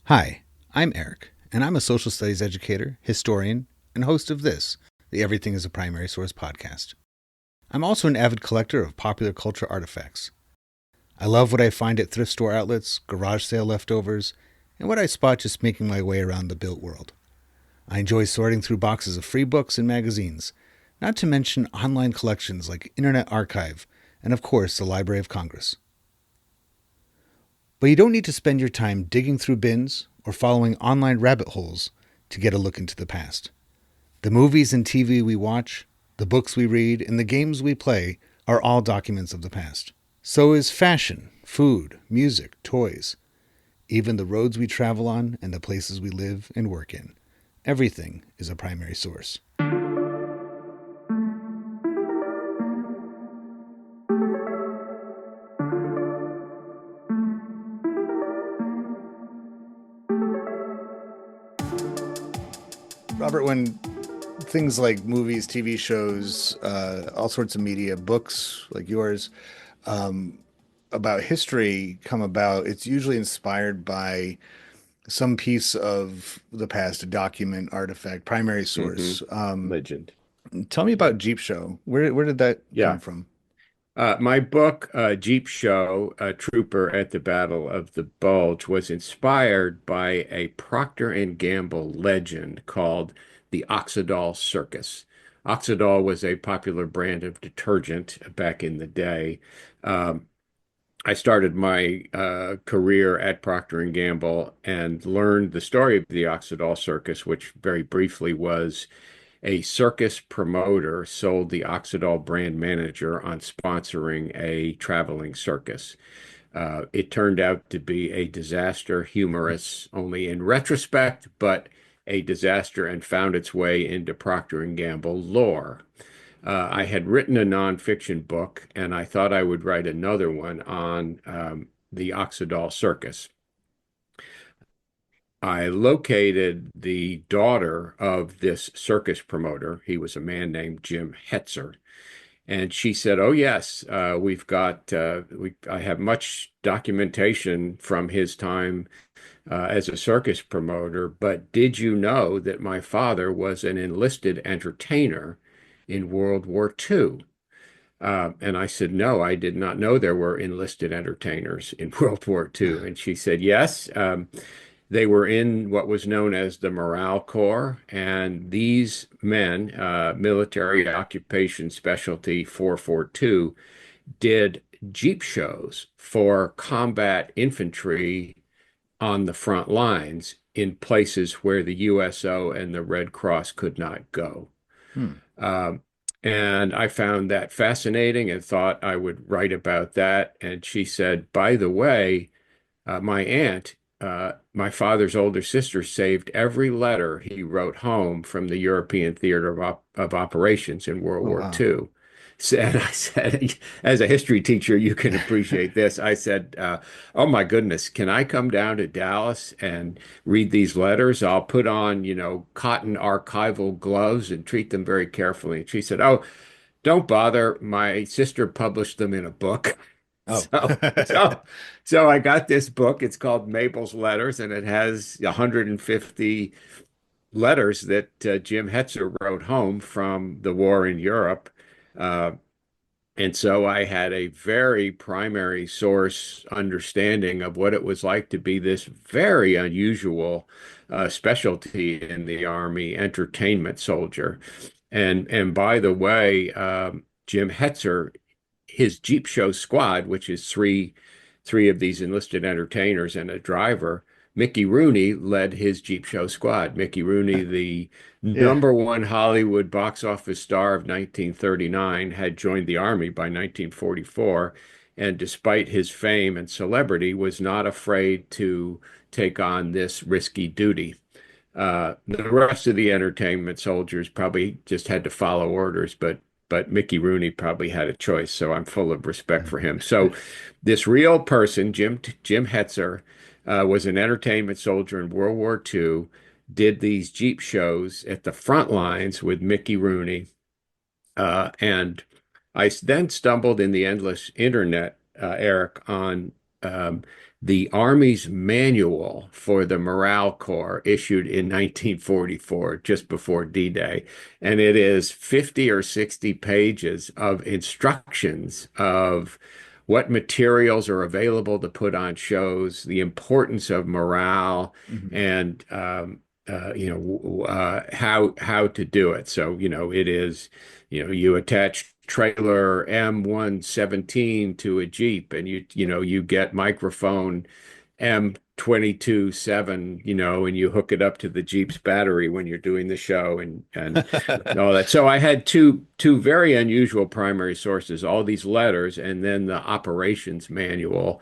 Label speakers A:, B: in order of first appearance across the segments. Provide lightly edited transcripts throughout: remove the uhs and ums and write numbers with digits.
A: Hi, I'm Eric, and I'm a social studies educator, historian, and host of this, the Everything is a Primary Source podcast. I'm also an avid collector of popular culture artifacts. I love what I find at thrift store outlets, garage sale leftovers, and what I spot just making my way around the built world. I enjoy sorting through boxes of free books and magazines, not to mention online collections like Internet Archive and, of course, the Library of Congress. But you don't need to spend your time digging through bins or following online rabbit holes to get a look into the past. The movies and TV we watch, the books we read, and the games we play are all documents of the past. So is fashion, food, music, toys, even the roads we travel on and the places we live and work in. Everything is a primary source. Robert, when things like movies, TV shows, all sorts of media, books like yours, um, about history come about, it's usually inspired by some piece of the past, a document, artifact, primary
B: hmm
A: source.
B: Legend.
A: Tell me
B: Yeah.
A: about Jeep Show. Where did that come
B: Yeah.
A: from?
B: My book, Jeep Show, A Trooper at the Battle of the Bulge, was inspired by a Procter and Gamble legend called the Oxydol Circus. Oxydol was a popular brand of detergent back in the day. Um, I started my career at Procter and Gamble and learned the story of the Oxydol Circus, which very briefly was a circus promoter sold the Oxydol brand manager on sponsoring a traveling circus. It turned out to be a disaster, humorous only in retrospect, but a disaster and found its way into Procter and Gamble lore. I had written a nonfiction book, and I thought I would write another one on the Oxydol Circus. I located the daughter of this circus promoter. He was a man named Jim Hetzer. And she said, "Oh yes, I have much documentation from his time as a circus promoter. But did you know that my father was an enlisted entertainer in World War II?" And I said, "No, I did not know there were enlisted entertainers in World War II." And she said, "Yes." They were in what was known as the Morale Corps, and these men, military occupation specialty 442, did jeep shows for combat infantry on the front lines in places where the USO and the Red Cross could not go.
A: Hmm.
B: Um, and I found that fascinating and thought I would write about that. And she said, by the way, my aunt, my father's older sister, saved every letter he wrote home from the European theater of operations in World
A: Oh,
B: War
A: wow.
B: II. So, and I said, as a history teacher, you can appreciate this. I said, "Oh my goodness, can I come down to Dallas and read these letters? I'll put on, cotton archival gloves and treat them very carefully." And she said, "Oh, don't bother. My sister published them in a book."
A: Oh.
B: So, so, so I got this book. It's called Mabel's Letters, and it has 150 letters that Jim Hetzer wrote home from the war in Europe. Uh, and so I had a very primary source understanding of what it was like to be this very unusual specialty in the Army, entertainment soldier. And by the way, Jim Hetzer, his Jeep Show squad, which is three of these enlisted entertainers and a driver, Mickey Rooney led his Jeep Show squad. Mickey Rooney, the
A: Yeah.
B: #1 Hollywood box office star of 1939, had joined the Army by 1944, and despite his fame and celebrity, was not afraid to take on this risky duty. The rest of the entertainment soldiers probably just had to follow orders, but Mickey Rooney probably had a choice, so I'm full of respect for him. So this real person, Jim Hetzer, was an entertainment soldier in World War II, did these Jeep shows at the front lines with Mickey Rooney, and I then stumbled in the endless internet, Eric, on the Army's manual for the Morale Corps issued in 1944, just before D-Day. And it is 50 or 60 pages of instructions of what materials are available to put on shows, the importance of morale,
A: Mhm.
B: and how to do it. So, it is, you attach trailer M117 to a Jeep, and you get microphone M22.7, and you hook it up to the Jeep's battery when you're doing the show, and all that. So I had two very unusual primary sources, all these letters, and then the operations manual.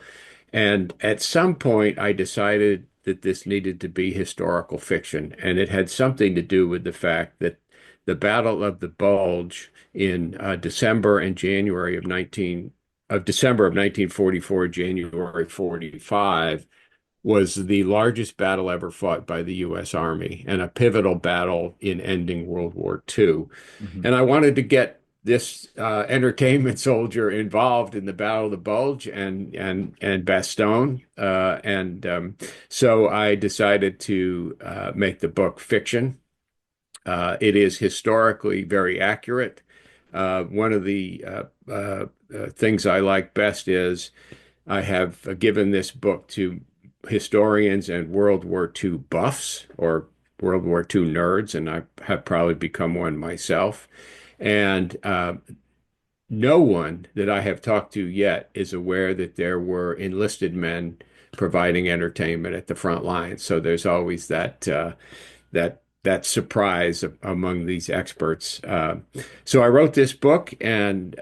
B: And at some point, I decided that this needed to be historical fiction, and it had something to do with the fact that the Battle of the Bulge in December of 1944, January 45, was the largest battle ever fought by the U.S. Army and a pivotal battle in ending World War II.
A: Mhm.
B: And I wanted to get this entertainment soldier involved in the Battle of the Bulge and Bastogne, and so I decided to make the book fiction. It is historically very accurate. One of the things I like best is I have given this book to historians and World War II buffs or World War II nerds, and I have probably become one myself. And no one that I have talked to yet is aware that there were enlisted men providing entertainment at the front lines. So there's always that surprise among these experts. So I wrote this book, and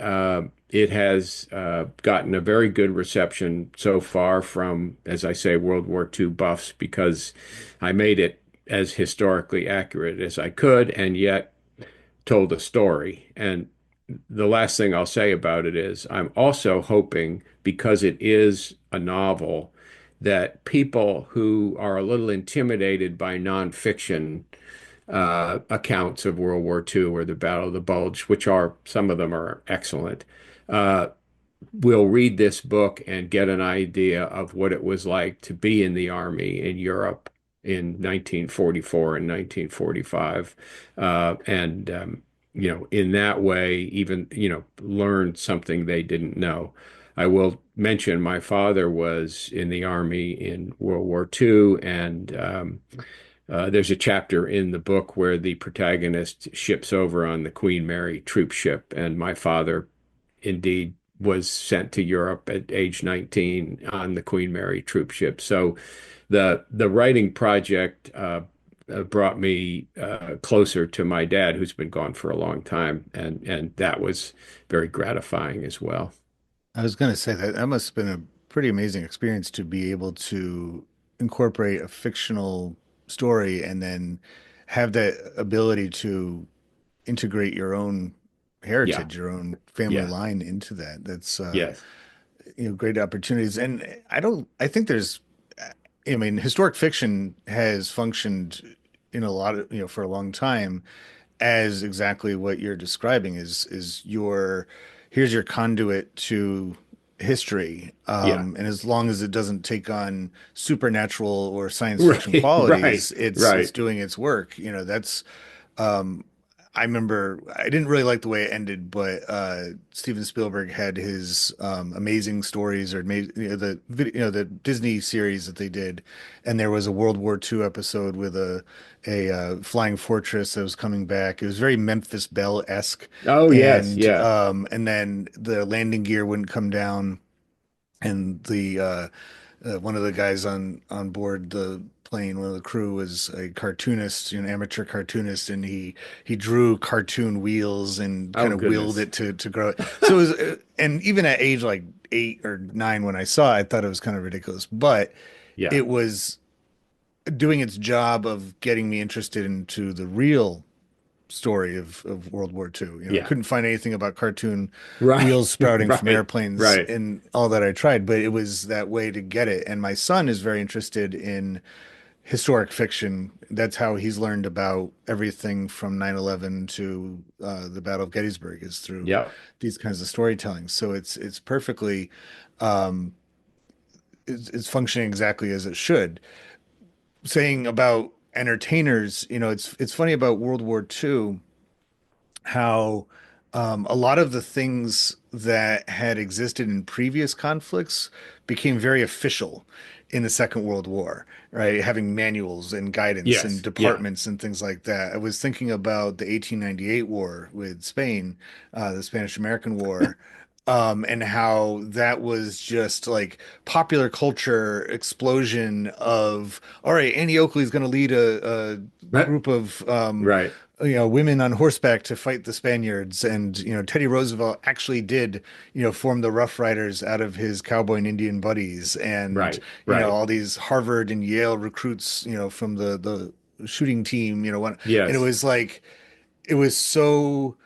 B: it has gotten a very good reception so far from, as I say, World War II buffs, because I made it as historically accurate as I could, and yet told a story. And the last thing I'll say about it is I'm also hoping, because it is a novel, that people who are a little intimidated by nonfiction accounts of World War II or the Battle of the Bulge, which are some of them are excellent, uh, will read this book and get an idea of what it was like to be in the army in Europe in 1944 and 1945. And in that way, even, learn something they didn't know. I will mention my father was in the army in World War II, and there's a chapter in the book where the protagonist ships over on the Queen Mary troop ship, and my father indeed was sent to Europe at age 19 on the Queen Mary troop ship. So the writing project brought me closer to my dad, who's been gone for a long time, and that was very gratifying as well.
A: I was going to say that that must have been a pretty amazing experience to be able to incorporate a fictional story and then have that ability to integrate your own
B: Yeah,
A: heritage, your own family
B: yeah,
A: line into that. That's
B: yes,
A: great opportunities. And I think I mean, historic fiction has functioned in a lot of, for a long time as exactly what you're describing is here's your conduit to history.
B: yeah,
A: And as long as it doesn't take on supernatural or science fiction
B: right, right,
A: qualities, it's
B: right.
A: doing its work. That's um I remember I didn't really like the way it ended, but Steven Spielberg had his amazing stories or the Disney series that they did, and there was a World War II episode with a flying fortress that was coming back. It was very Memphis Belle-esque,
B: Oh, yes, yeah.
A: and then the landing gear wouldn't come down, and the one of the guys on board the plane, one of the crew, was a cartoonist, amateur cartoonist, and he drew cartoon wheels and
B: Oh,
A: kind of willed
B: goodness.
A: it to grow it. So it was, and even at age like 8 or 9 when I saw it, I thought it was kind of ridiculous, but
B: Yeah,
A: it was doing its job of getting me interested into the real story of World War II. I
B: yeah.
A: couldn't find anything about cartoon
B: Right,
A: wheels sprouting from
B: right,
A: airplanes
B: right.
A: in all that I tried, but it was that way to get it. And my son is very interested in historic fiction. That's how he's learned about everything from 9/11 to the Battle of Gettysburg, is through
B: Yep.
A: these kinds of storytelling. So it's perfectly um, is functioning exactly as it should. Saying about entertainers, it's funny about World War II how a lot of the things that had existed in previous conflicts became very official in the Second World War, right? Having manuals and guidance and
B: Yes. Yeah.
A: departments and things like that. I was thinking about the 1898 war with Spain, the Spanish-American War. And how that was just like popular culture explosion of, all right, Annie Oakley's going to lead a
B: Right.
A: group of
B: Right.
A: women on horseback to fight the Spaniards. And, Teddy Roosevelt actually did, form the Rough Riders out of his cowboy and Indian buddies. And,
B: Right. Right.
A: all these Harvard and Yale recruits, from the shooting team, and it
B: Yes.
A: was like, it was so,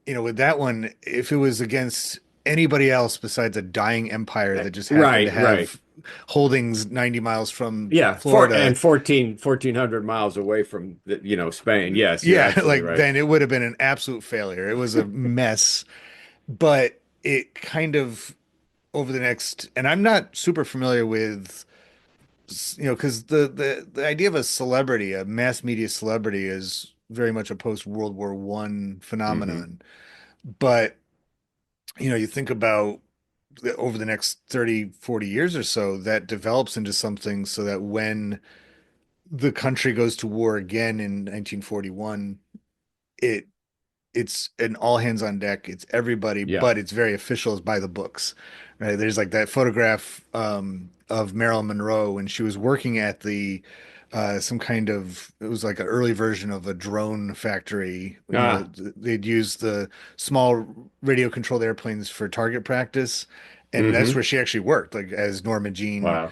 A: with that one, if it was against anybody else besides a dying empire that just happened to
B: Right. Right.
A: have holdings 90 miles from
B: Yeah.
A: Florida.
B: And 1,400 miles away from Spain. Yes, you're
A: Yeah,
B: absolutely
A: like
B: right.
A: then it would have been an absolute failure. It was a mess, but it kind of over the next, and I'm not super familiar with, because the idea of a celebrity, a mass media celebrity, is very much a post World War One
B: Hmm.
A: phenomenon. But you think about over the next 30, 40 years or so, that develops into something so that when the country goes to war again in 1941, it it's an all hands on deck. It's everybody,
B: Yeah.
A: but it's very official. It's by the books, right? There's like that photograph of Marilyn Monroe when she was working at the some kind of, it was like an early version of a drone factory.
B: Ah.
A: They'd use the small radio controlled airplanes for target practice, and that's
B: Hmm.
A: where she actually worked, like as Norma Jean
B: Wow.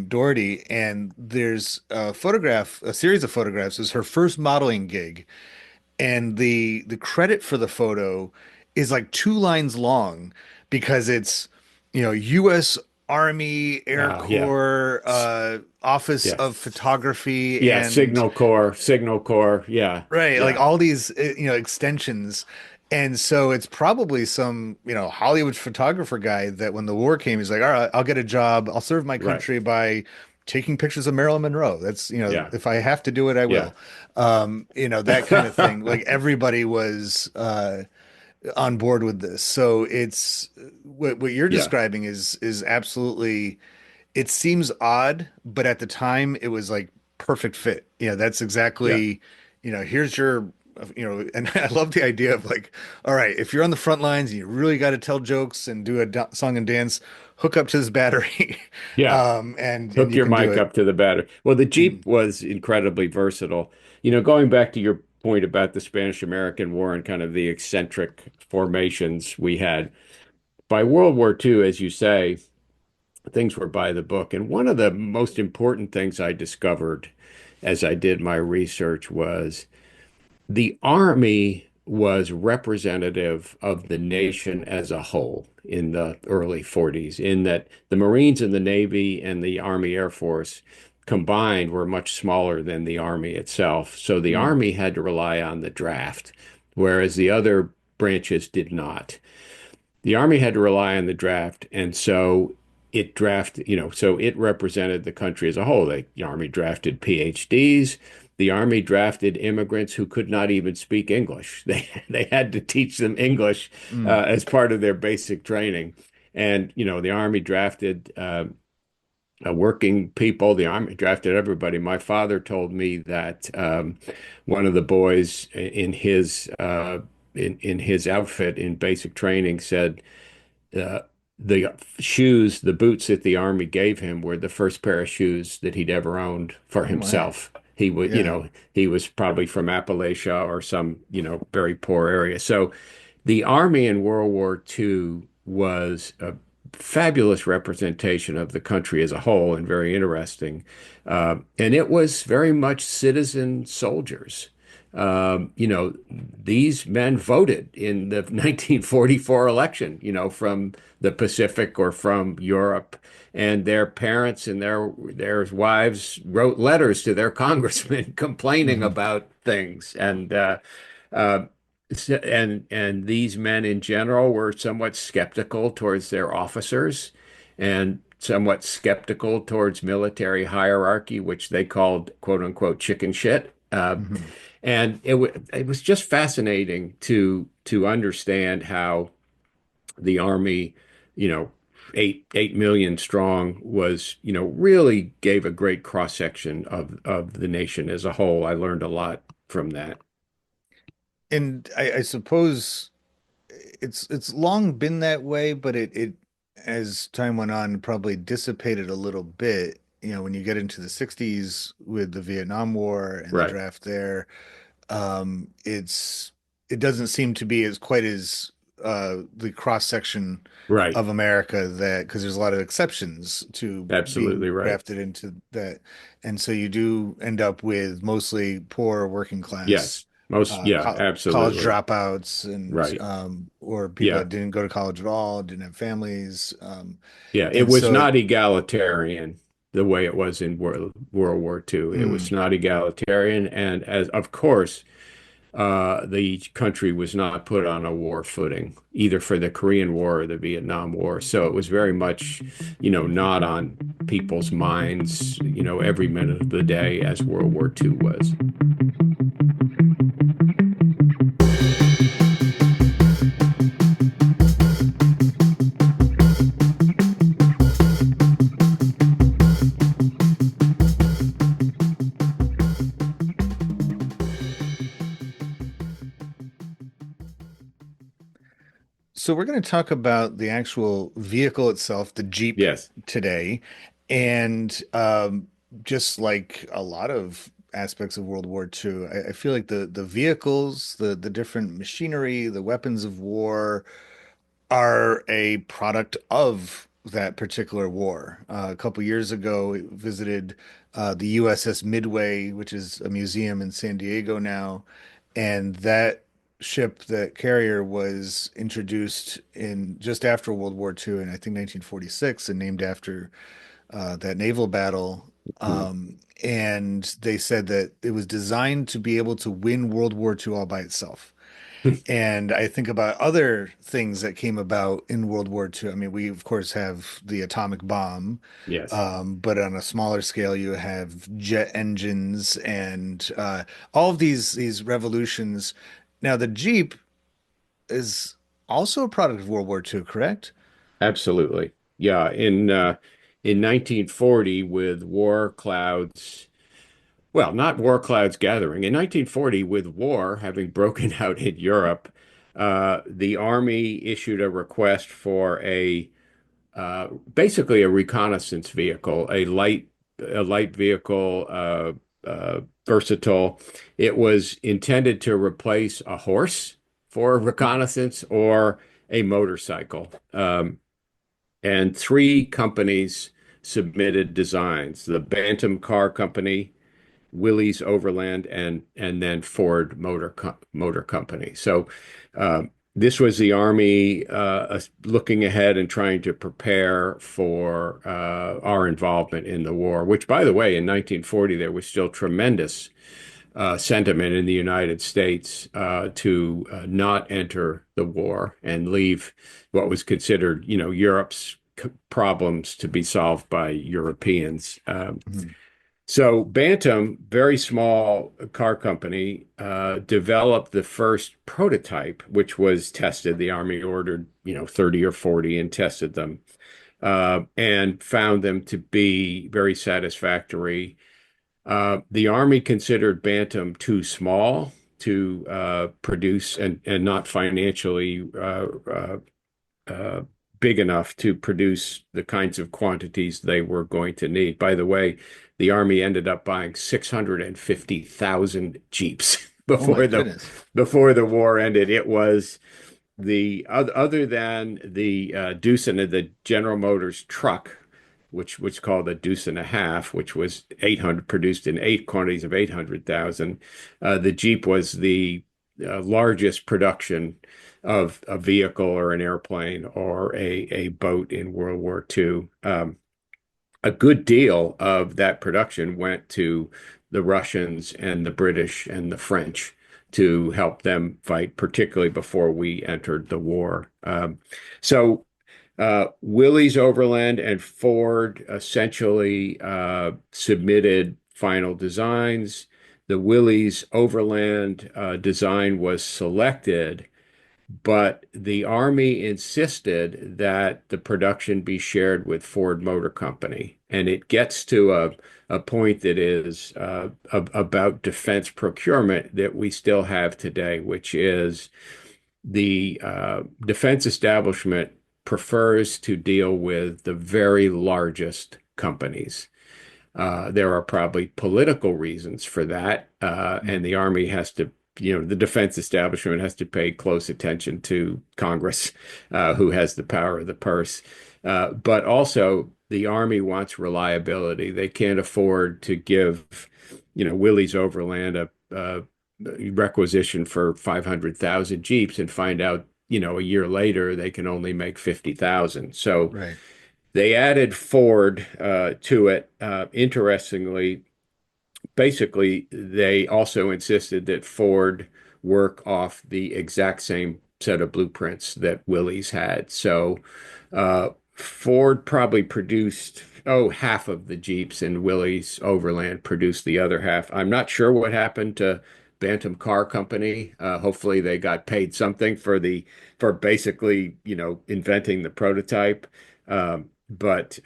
A: Doherty. And there's a series of photographs. Is her first modeling gig, and the credit for the photo is like 2 lines long because it's U.S. Army Air
B: Oh, yeah.
A: Corps Office of
B: Yes.
A: Photography,
B: Yeah.
A: and
B: Signal Corps. Yeah.
A: right, like
B: Yeah.
A: all these extensions. And so it's probably some Hollywood photographer guy that when the war came, he's like, all right, I'll get a job, I'll serve my
B: Right.
A: country by taking pictures of Marilyn Monroe. That's,
B: Yeah.
A: if I have to do it, I
B: Yeah.
A: will. That kind of thing. Like everybody was on board with this. So it's what you're
B: Yeah.
A: describing is absolutely, it seems odd, but at the time it was like perfect fit. That's
B: Yeah.
A: exactly, here's your, and I love the idea of like, all right, if you're on the front lines and you really got to tell jokes and do a song and dance, hook up to this battery,
B: Yeah.
A: and
B: Hook
A: you
B: your
A: can do
B: mic
A: it.
B: up to the battery. Well, the
A: Mm,
B: Jeep was incredibly versatile. Going back to your point about the Spanish-American War and kind of the eccentric formations we had, by World War II, as you say, things were by the book. And one of the most important things I discovered as I did my research was the Army was representative of the nation as a whole in the early 40s, in that the Marines and the Navy and the Army Air Force combined were much smaller than the Army itself. So the
A: mm,
B: Army had to rely on the draft, whereas the other branches did not. The Army had to rely on the draft, and so so it represented the country as a whole. The Army drafted PhDs. The Army drafted immigrants who could not even speak English. They had to teach them English
A: mm.
B: as part of their basic training. And the Army drafted working people. The Army drafted everybody. My father told me that one of the boys in his outfit in basic training said uh, the the boots that the Army gave him were the first pair of shoes that he'd ever owned for
A: Oh my.
B: himself. He would,
A: Yeah.
B: he was probably from Appalachia or some, very poor area. So the Army in World War II was a fabulous representation of the country as a whole and very interesting. And it was very much citizen soldiers. These men voted in the 1944 election, from the Pacific or from Europe, and their parents and their wives wrote letters to their congressmen complaining
A: Hmm.
B: about things. Uh, and these men in general were somewhat skeptical towards their officers. And somewhat skeptical towards military hierarchy, which they called quote unquote chicken shit.
A: Hmm.
B: And it was just fascinating to understand how the army, you know, 8 million strong was, really gave a great cross section of the nation as a whole. I learned a lot from that.
A: And I suppose it's long been that way, but it as time went on probably dissipated a little bit. When you get into the 60s with the Vietnam War and the
B: Right,
A: draft there, it doesn't seem to be as quite as the cross section
B: right,
A: of America that because there's a lot of exceptions to
B: absolutely
A: being
B: right.
A: drafted into that, and so you do end up with mostly poor working class
B: Yes, most, yeah,
A: college
B: absolutely
A: dropouts and
B: right.
A: or people
B: Yeah,
A: that didn't go to college at all, didn't have families,
B: yeah. It
A: and
B: was
A: so
B: not egalitarian the way it was in World War II. It was
A: mm,
B: not egalitarian, and as of course. The country was not put on a war footing, either for the Korean War or the Vietnam War. So it was very much, not on people's minds, every minute of the day as World War II was.
A: so we're going to talk about the actual vehicle itself, the Jeep
B: Yes,
A: today, and just like a lot of aspects of World War II, I feel like the vehicles, the different machinery, the weapons of war are a product of that particular war. A couple years ago, we visited the USS Midway, which is a museum in San Diego now, and that ship, that carrier, was introduced in just after World War II in I think 1946 and named after that naval battle.
B: hmm.
A: And they said that it was designed to be able to win World War II all by itself. And I think about other things that came about in World War II. I mean, we of course have the atomic bomb,
B: Yes,
A: but on a smaller scale, you have jet engines and all of these revolutions. Now, the Jeep is also a product of World War II, correct?
B: absolutely. Yeah, in 1940, with war clouds. Well, not war clouds gathering. In 1940, with war having broken out in Europe, the Army issued a request for basically a reconnaissance vehicle, a light vehicle, versatile. It was intended to replace a horse for reconnaissance or a motorcycle. And three companies submitted designs: the Bantam Car Company, Willys Overland, and then Ford Motor Company. So this was the Army looking ahead and trying to prepare for our involvement in the war, which, by the way, in 1940, there was still tremendous sentiment in the United States to not enter the war and leave what was considered, Europe's problems to be solved by Europeans.
A: Mhm.
B: So Bantam, very small car company, developed the first prototype, which was tested. The Army ordered, 30 or 40 and tested them, and found them to be very satisfactory. The Army considered Bantam too small to produce and not financially uh, big enough to produce the kinds of quantities they were going to need. By the way, the Army ended up buying 650,000 Jeeps
A: Oh my
B: before the
A: goodness.
B: before the war ended. It was the other than the Deuce and the General Motors truck, which called a Deuce and a half, which was 800 produced in eight quantities of 800,000. The Jeep was the largest production of a vehicle or an airplane or a boat in World War II. A good deal of that production went to the Russians and the British and the French to help them fight, particularly before we entered the war. So Willys Overland and Ford essentially submitted final designs. The Willys Overland design was selected, but the Army insisted that the production be shared with Ford Motor Company. And it gets to a point that is about defense procurement that we still have today, which is the defense establishment prefers to deal with the very largest companies. There are probably political reasons for that, and the Army has to, the defense establishment has to pay close attention to Congress, who has the power of the purse. But also, the Army wants reliability. They can't afford to give, Willys Overland a requisition for 500,000 Jeeps and find out, a year later they can only make 50,000. So
A: Right.
B: they added Ford to it. Interestingly, basically, they also insisted that Ford work off the exact same set of blueprints that Willys had. So Ford probably produced, half of the Jeeps, and Willys Overland produced the other half. I'm not sure what happened to Bantam Car Company. Hopefully they got paid something for basically, inventing the prototype. But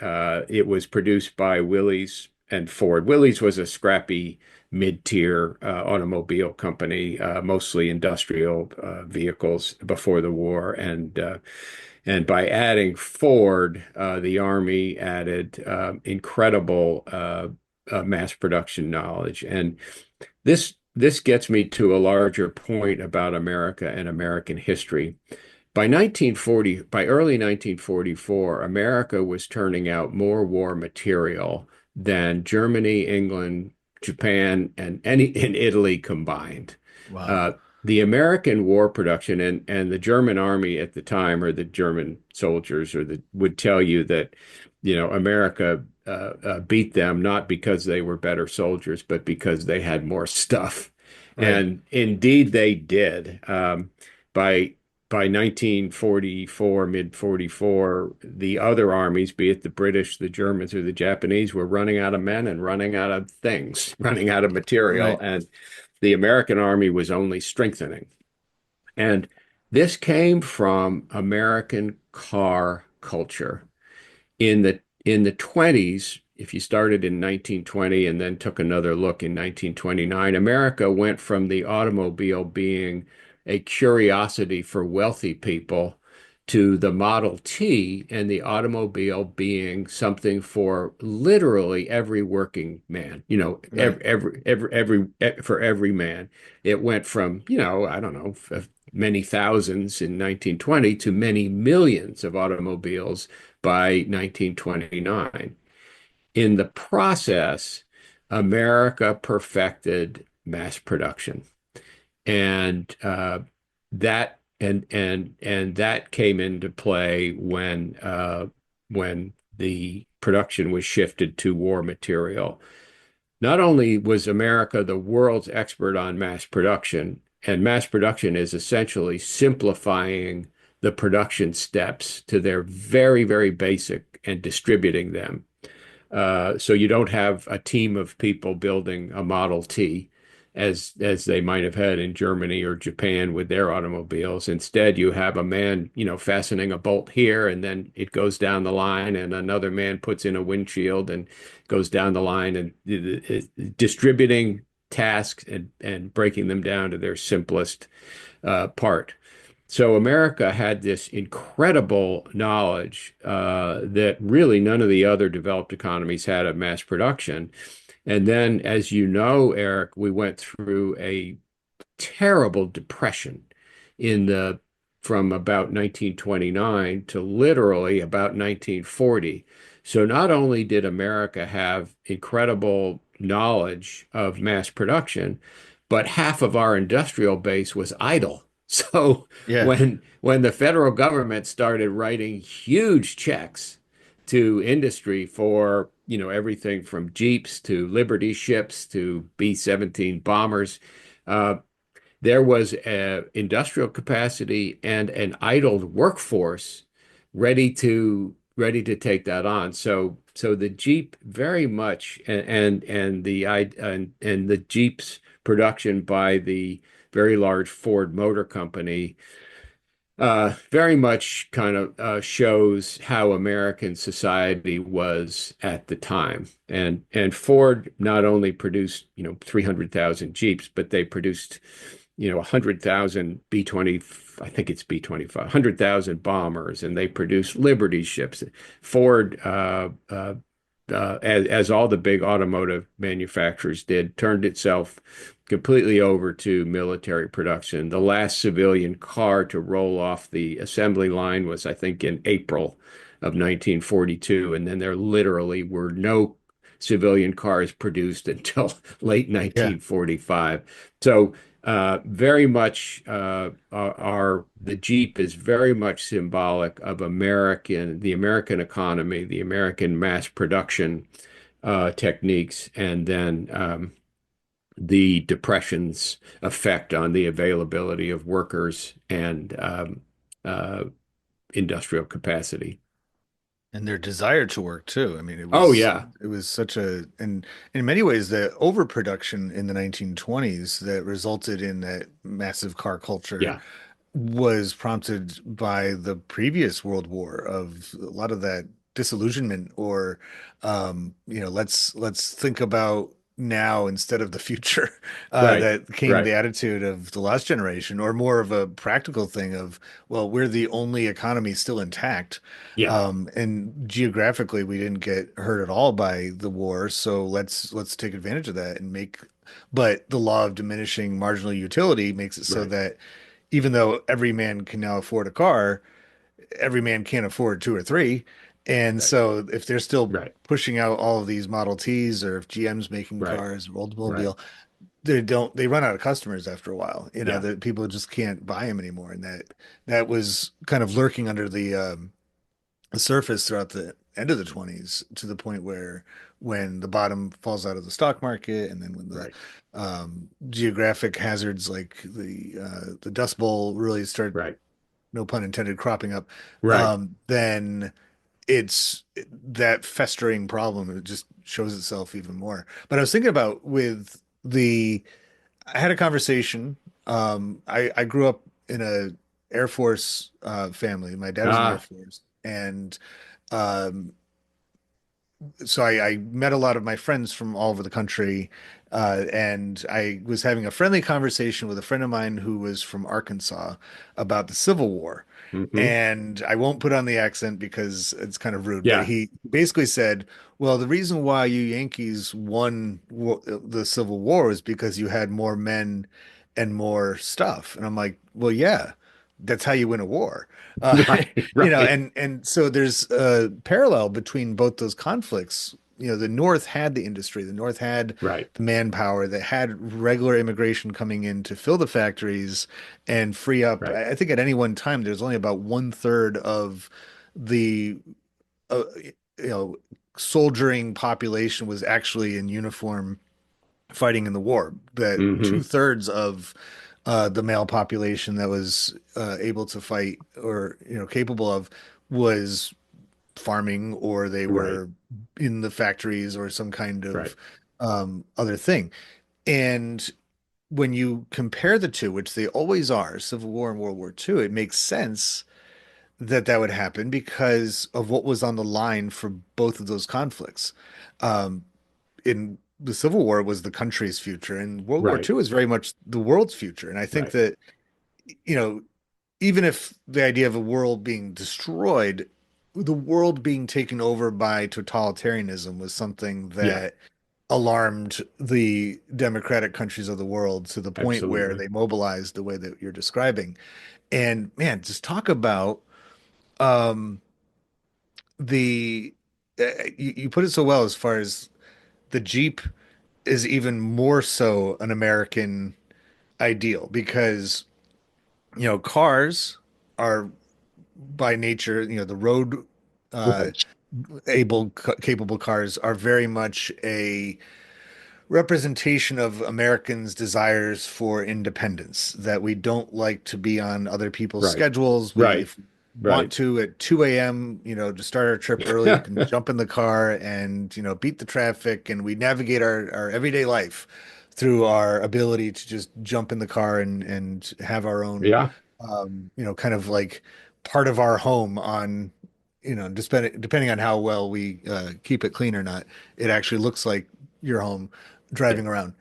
B: it was produced by Willys and Ford. Willys was a scrappy mid-tier automobile company, mostly industrial vehicles before the war, and by adding Ford, the Army added incredible mass production knowledge. And this gets me to a larger point about America and American history. By early 1944, America was turning out more war material than Germany, England, Japan, and Italy combined.
A: Wow.
B: Uh, the American war production and the German army at the time, or the German soldiers, would tell you that, America beat them not because they were better soldiers, but because they had more stuff.
A: Right.
B: And indeed, they did. By by 1944, mid 44, the other armies, be it the British, the Germans, or the Japanese, were running out of men and running out of things, running out of material.
A: Right.
B: And the American army was only strengthening. And this came from American car culture. In the 20s, if you started in 1920 and then took another look in 1929, America went from the automobile being a curiosity for wealthy people to the Model T and the automobile being something for literally every working man,
A: Right.
B: for every man. It went from, I don't know, many thousands in 1920 to many millions of automobiles by 1929. In the process, America perfected mass production, and that came into play when the production was shifted to war material. Not only was America the world's expert on mass production, and mass production is essentially simplifying the production steps to their very, very basic and distributing them. So you don't have a team of people building a Model T as they might have had in Germany or Japan with their automobiles. Instead, you have a man, fastening a bolt here, and then it goes down the line, and another man puts in a windshield and goes down the line, and distributing tasks and breaking them down to their simplest part. So America had this incredible knowledge that really none of the other developed economies had of mass production. And then, as you know, Eric, we went through a terrible depression in the from about 1929 to literally about 1940. So not only did America have incredible knowledge of mass production, but half of our industrial base was idle. So
A: Yeah.
B: when the federal government started writing huge checks to industry for, everything from Jeeps to Liberty ships to B-17 bombers, uh, there was industrial capacity and an idled workforce ready to take that on. So the Jeep very much and the Jeep's production by the very large Ford Motor Company very much kind of shows how American society was at the time. And Ford not only produced, 300,000 Jeeps, but they produced, 100,000 B-20, I think it's B-25, 100,000 bombers, and they produced Liberty ships. Ford, as all the big automotive manufacturers did, turned itself completely over to military production. The last civilian car to roll off the assembly line was, I think, in April of 1942, and then there literally were no civilian cars produced until late
A: Yeah.
B: 1945. So very much the Jeep is very much symbolic of the American economy, the American mass production techniques, and then the Depression's effect on the availability of workers and uh, industrial capacity.
A: And their desire to work too. I mean,
B: Oh yeah,
A: it was such and in many ways the overproduction in the 1920s that resulted in that massive car culture
B: yeah,
A: was prompted by the previous World War of a lot of that disillusionment or let's think about now instead of the future
B: right,
A: that came
B: right,
A: the attitude of the last generation or more of a practical thing of well we're the only economy still intact
B: yeah,
A: and geographically we didn't get hurt at all by the war so let's take advantage of that and make but the law of diminishing marginal utility makes it so
B: right,
A: that even though every man can now afford a car, every man can't afford two or three. And
B: right,
A: so if they're still
B: right,
A: pushing out all of these Model Ts or if GM's making
B: right,
A: cars or
B: right,
A: Oldsmobile, they run out of customers after a while. You know,
B: yeah,
A: that people just can't buy them anymore. And that was kind of lurking under the surface throughout the end of the 20s to the point where when the bottom falls out of the stock market and then when the
B: right,
A: geographic hazards like the Dust Bowl really start
B: right,
A: no pun intended, cropping up,
B: right.
A: then it's that festering problem. It just shows itself even more. But I was thinking about I had a conversation. I grew up in a Air Force family. My dad was in the Air
B: Ah,
A: Force, and um, so I met a lot of my friends from all over the country, and I was having a friendly conversation with a friend of mine who was from Arkansas about the Civil War.
B: hmm,
A: And I won't put on the accent because it's kind of rude, but
B: yeah,
A: he basically said, "Well, the reason why you Yankees won the Civil War is because you had more men and more stuff." And I'm like, "Well, yeah, that's how you win a war." Uh,
B: right, right,
A: and so there's a parallel between both those conflicts. You know, the North had the industry, the North had
B: right,
A: the manpower that had regular immigration coming in to fill the factories and free up.
B: right,
A: I think at any one time, there's only about one third of the, you know, soldiering population was actually in uniform fighting in the war. That
B: hmm,
A: two-thirds of the male population that was able to fight or capable of was farming or they
B: right,
A: were in the factories or some kind
B: right,
A: of other thing. And when you compare the two, which they always are, Civil War and World War II, it makes sense that that would happen because of what was on the line for both of those conflicts. Um, in the Civil War was the country's future, and World War
B: right,
A: II is very much the world's future. And I think
B: right,
A: that, you know, even if the idea of a world being destroyed, the world being taken over by totalitarianism was something
B: yeah,
A: that alarmed the democratic countries of the world to the point where
B: absolutely,
A: they mobilized the way that you're describing. And man, just talk about um, the you put it so well as far as the Jeep is even more so an American ideal because cars are by nature, the road uh,
B: right,
A: capable cars are very much a representation of Americans' desires for independence, that we don't like to be on other people's
B: right,
A: schedules. We
B: right,
A: if want
B: Right.
A: to at 2 a.m., to start our trip early, we can jump in the car and, beat the traffic, and we navigate our everyday life through our ability to just jump in the car and have our own,
B: Yeah.
A: kind of like part of our home on, depending on how well we keep it clean or not, it actually looks like your home driving around.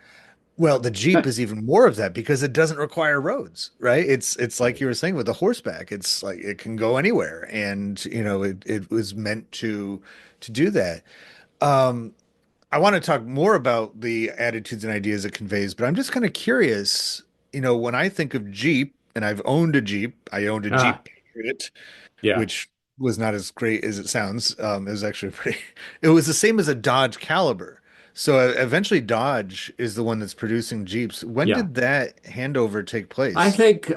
A: Well, the Jeep is even more of that because it doesn't require roads, right? It's like
B: Right.
A: you were saying with the horseback. It's like it can go anywhere, and it was meant to do that. Um, I want to talk more about the attitudes and ideas it conveys, but I'm just kind of curious. When I think of Jeep, and I've owned a Jeep, I owned a
B: Ah,
A: Jeep Patriot,
B: yeah.
A: which was not as great as it sounds. It was actually pretty. It was the same as a Dodge Caliber. So eventually, Dodge is the one that's producing Jeeps. When
B: Yeah.
A: did that handover take
B: I
A: place?
B: think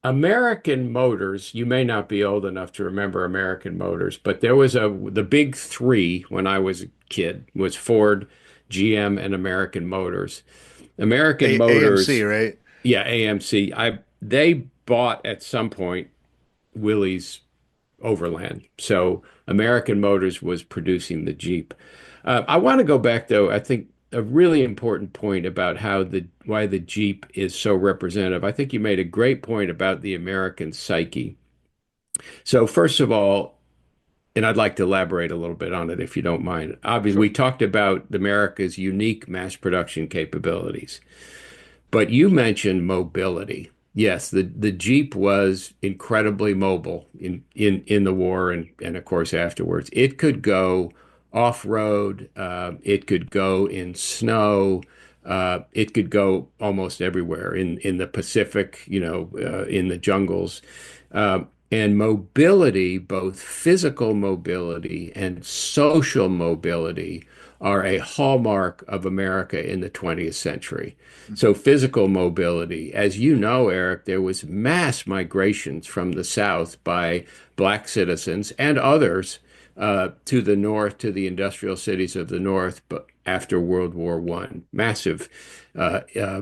B: American Motors, you may not be old enough to remember American Motors, but there was the big three when I was a kid was Ford, GM, and American Motors. American
A: AMC,
B: Motors,
A: right?
B: yeah, AMC. They bought at some point Willys Overland. So American Motors was producing the Jeep. I want to go back though. I think a really important point about why the Jeep is so representative. I think you made a great point about the American psyche. So first of all, and I'd like to elaborate a little bit on it if you don't mind. Obviously, we
A: Sure.
B: talked about America's unique mass production capabilities. But you mentioned mobility. Yes, the Jeep was incredibly mobile in the war and of course afterwards. It could go off-road, it could go in snow, it could go almost everywhere in the Pacific, in the jungles. And mobility, both physical mobility and social mobility, are a hallmark of America in the 20th century. So
A: Mhm.
B: physical mobility, as you know, Eric, there was mass migrations from the South by black citizens and others to the North, to the industrial cities of the North, but after World War One, massive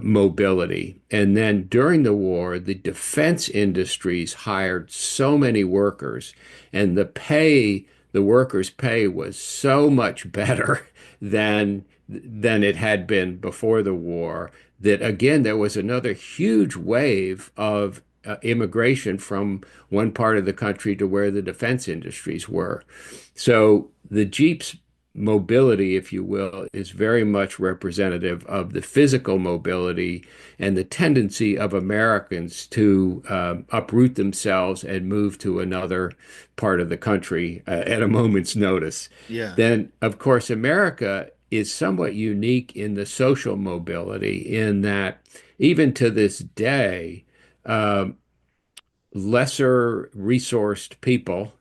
B: mobility. And then during the war, the defense industries hired so many workers, and the workers' pay was so much better than it had been before the war, that again, there was another huge wave of immigration from one part of the country to where the defense industries were. So the Jeep's mobility, if you will, is very much representative of the physical mobility and the tendency of Americans to uproot themselves and move to another part of the country at a moment's notice.
A: Yeah.
B: Then, of course, America is somewhat unique in the social mobility in that even to this day, um, lesser resourced people,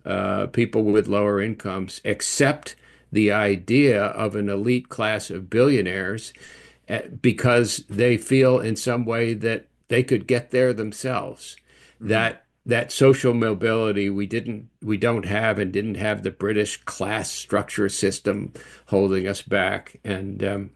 B: people with lower incomes, accept the idea of an elite class of billionaires because they feel in some way that they could get there themselves.
A: Mhm.
B: That social mobility we don't have and didn't have the British class structure system holding us back. And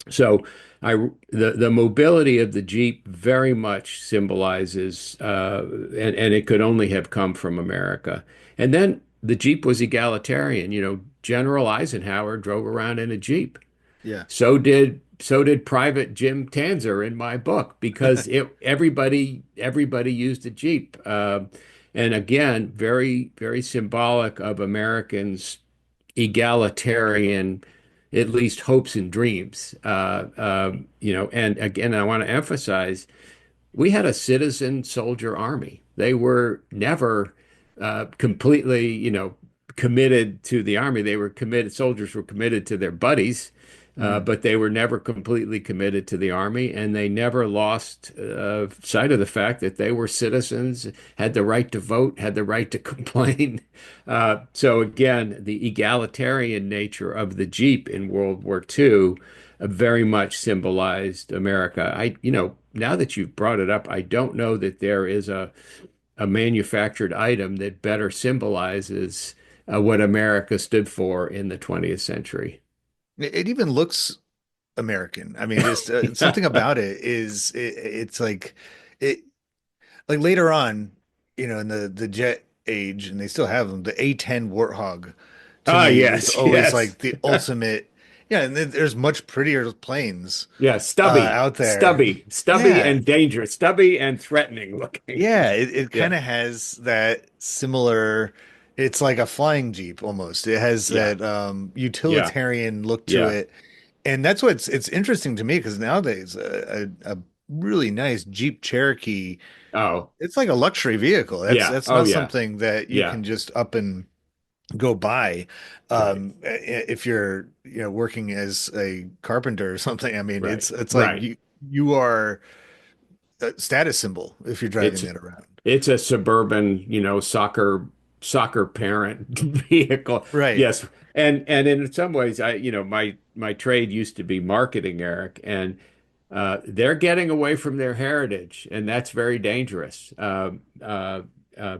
B: so the mobility of the Jeep very much symbolizes, and it could only have come from America. And then the Jeep was egalitarian. General Eisenhower drove around in a Jeep.
A: Yeah.
B: So did Private Jim Tanzer in my book because everybody used a Jeep. And again, very very symbolic of Americans' egalitarian, at least hopes and dreams. And again, I want to emphasize we had a citizen soldier army. They were never completely, committed to the army. They were committed, soldiers were committed to their buddies,
A: Mhm.
B: but they were never completely committed to the army. And they never lost sight of the fact that they were citizens, had the right to vote, had the right to complain. So again, the egalitarian nature of the Jeep in World War II very much symbolized America. Now that you've brought it up, I don't know that there is a manufactured item that better symbolizes what America stood for in the 20th century.
A: It even looks American. I mean, just
B: Yeah.
A: something about it is it's like it like later on. in the jet age, and they still have them, the A-10 Warthog to
B: Ah,
A: me is
B: yes,
A: always
B: yes.
A: like the ultimate. Yeah, and there's much prettier planes
B: Yeah, stubby,
A: out there.
B: stubby
A: Yeah,
B: and dangerous, stubby and threatening looking.
A: yeah, it kind
B: Yeah,
A: of has that similar. It's like a flying Jeep almost. It has
B: yeah,
A: that
B: yeah,
A: utilitarian look to
B: yeah.
A: it, and that's what's it's interesting to me because nowadays a really nice Jeep Cherokee,
B: Oh,
A: it's like a luxury vehicle.
B: yeah.
A: That's
B: Oh,
A: not
B: yeah,
A: something that you
B: yeah.
A: can just up and go buy.
B: Right,
A: If you're working as a carpenter or something. I mean,
B: right,
A: it's like
B: right.
A: you are a status symbol if you're driving
B: It's
A: that around.
B: it's a suburban, soccer parent vehicle.
A: Right.
B: Yes. And in some ways my trade used to be marketing, Eric, and they're getting away from their heritage, and that's very dangerous.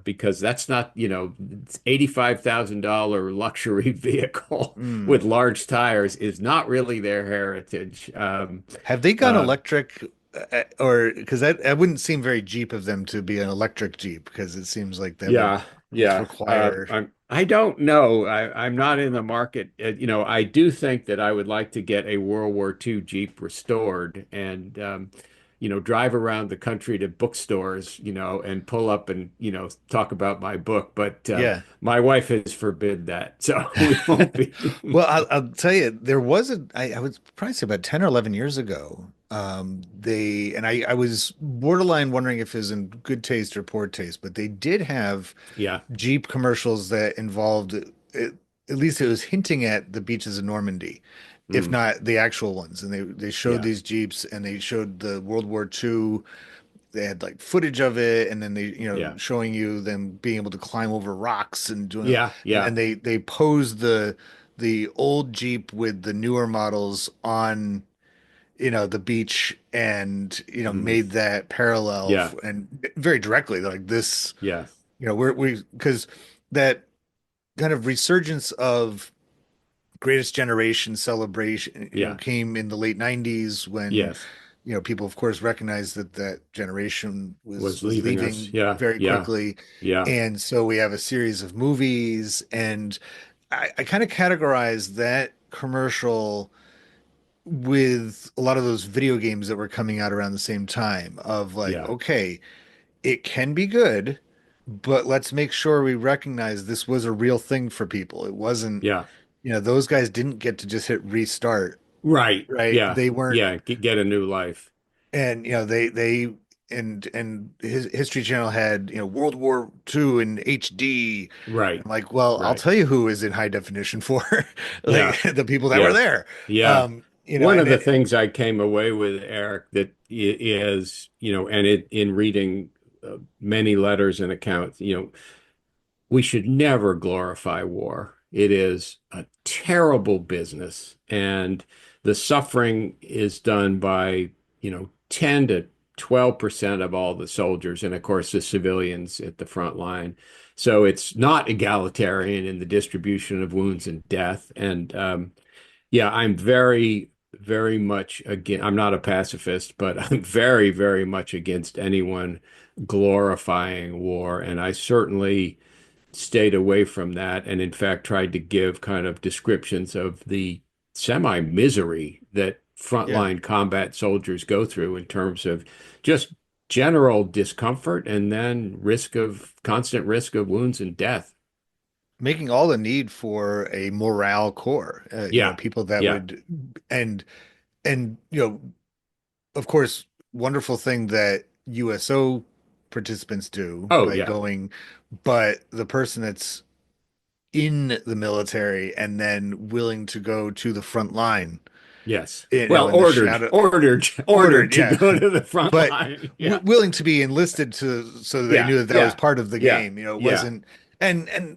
B: Because that's not, $85,000 luxury vehicle
A: Mm.
B: with large tires is not really their heritage.
A: Have they gone
B: Uh,
A: electric, or because that wouldn't seem very Jeep of them to be an electric Jeep because it seems like that would
B: Yeah,
A: almost
B: yeah.
A: require.
B: I don't know. I'm not in the market. I do think that I would like to get a World War II Jeep restored and drive around the country to bookstores, and pull up and, talk about my book. But
A: Yeah.
B: my wife has forbid that, so we won't be.
A: Well, I'll tell you, there was I would probably say about 10 or 11 years ago. I was borderline wondering if it was in good taste or poor taste, but they did have
B: Yeah.
A: Jeep commercials that involved, at least it was hinting at the beaches of Normandy, if
B: Mm,
A: not the actual ones. And they showed
B: yeah.
A: these Jeeps and they showed the World War II. They had like footage of it, and then they,
B: Yeah.
A: showing you them being able to climb over rocks and doing,
B: Yeah.
A: and
B: Yeah.
A: then they posed the old Jeep with the newer models on, the beach, and
B: Mm,
A: made that parallel
B: yeah.
A: and very directly like this,
B: Yeah.
A: we because that kind of resurgence of greatest generation celebration,
B: Yeah.
A: came in the late 90s when,
B: Yes.
A: people of course recognized that that generation was
B: Was
A: was
B: leaving us.
A: leaving
B: Yeah.
A: very
B: Yeah.
A: quickly.
B: Yeah.
A: And so we have a series of movies, and I kind of categorize that commercial with a lot of those video games that were coming out around the same time of like,
B: Yeah.
A: okay, it can be good, but let's make sure we recognize this was a real thing for people. It wasn't,
B: Yeah.
A: those guys didn't get to just hit restart,
B: Right.
A: right?
B: Yeah.
A: They weren't,
B: Yeah. Get a new life.
A: and they and his History Channel had, World War II in HD.
B: Right.
A: I'm like, well, I'll
B: Right.
A: tell you who is in high definition for
B: Yeah.
A: like the people that were
B: Yeah.
A: there.
B: Yeah. One
A: And
B: of the things I came away with, Eric, that is, and in reading many letters and accounts, we should never glorify war. It is a terrible business, and the suffering is done by, 10 to 12% of all the soldiers, and of course the civilians at the front line. So it's not egalitarian in the distribution of wounds and death. And yeah, I'm very, very much again. I'm not a pacifist, but I'm very, very much against anyone glorifying war, and I certainly stayed away from that, and in fact tried to give kind of descriptions of the semi-misery that
A: yeah,
B: frontline combat soldiers go through in terms of just general discomfort and then constant risk of wounds and death.
A: making all the need for a morale core,
B: Yeah,
A: people that
B: yeah.
A: would, and and of course, wonderful thing that USO participants do
B: Oh,
A: by
B: yeah.
A: going, but the person that's in the military and then willing to go to the front line,
B: Yes. Well,
A: in the
B: ordered,
A: shadow,
B: ordered,
A: ordered,
B: ordered to
A: yeah,
B: go to the front
A: but
B: line. Yeah.
A: willing to be enlisted to, so they
B: Yeah.
A: knew that that was
B: Yeah.
A: part of the
B: Yeah.
A: game. It
B: Yeah.
A: wasn't, and I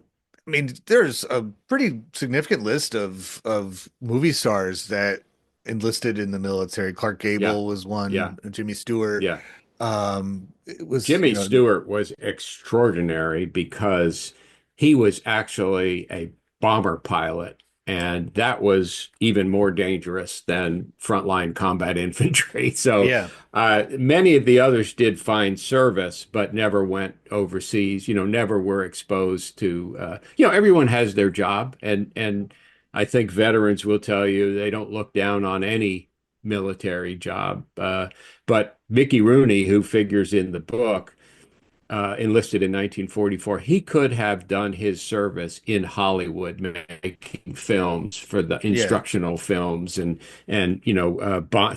A: mean, there's a pretty significant list of movie stars that enlisted in the military. Clark
B: Yeah.
A: Gable was
B: Yeah.
A: one, Jimmy Stewart.
B: Yeah.
A: It was,
B: Jimmy Stewart was extraordinary because he was actually a bomber pilot And that was even more dangerous than frontline combat infantry. So
A: Yeah.
B: many of the others did find service, but never went overseas, never were exposed to, everyone has their job. And I think veterans will tell you they don't look down on any military job. But Mickey Rooney, who figures in the book, enlisted in 1944, he could have done his service in Hollywood making films for the
A: Yeah.
B: instructional films and